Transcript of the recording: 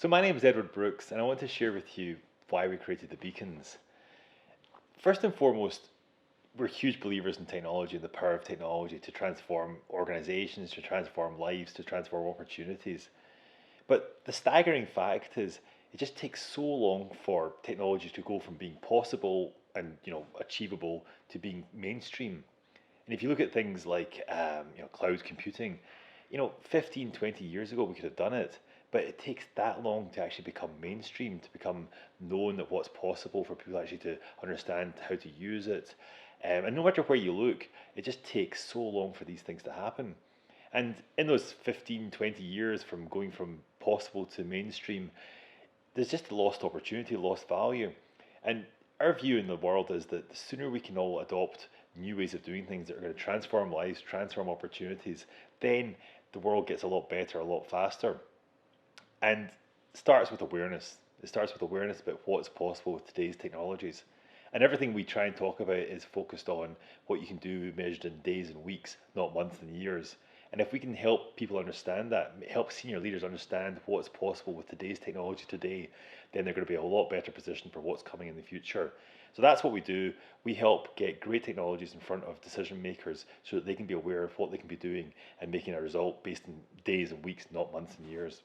So my name is Edward Brooks, and I want to share with you why we created the beacons. First and foremost, we're huge believers in technology and the power of technology to transform organizations, to transform lives, to transform opportunities. But the staggering fact is, it just takes so long for technology to go from being possible and achievable to being mainstream. And if you look at things like cloud computing, 15, 20 years ago we could have done it, but it takes that long to actually become mainstream, to become known that what's possible for people actually to understand how to use it. And no matter where you look, it just takes so long for these things to happen. And in those 15, 20 years from going from possible to mainstream, there's just a lost opportunity, lost value. And our view in the world is that the sooner we can all adopt new ways of doing things that are going to transform lives, transform opportunities, then the world gets a lot better, a lot faster. And it starts with awareness. It starts with awareness about what's possible with today's technologies. And everything we try and talk about is focused on what you can do measured in days and weeks, not months and years. And if we can help people understand that, help senior leaders understand what's possible with today's technology today, then they're going to be a lot better positioned for what's coming in the future. So that's what we do. We help get great technologies in front of decision makers so that they can be aware of what they can be doing and making a result based in days and weeks, not months and years.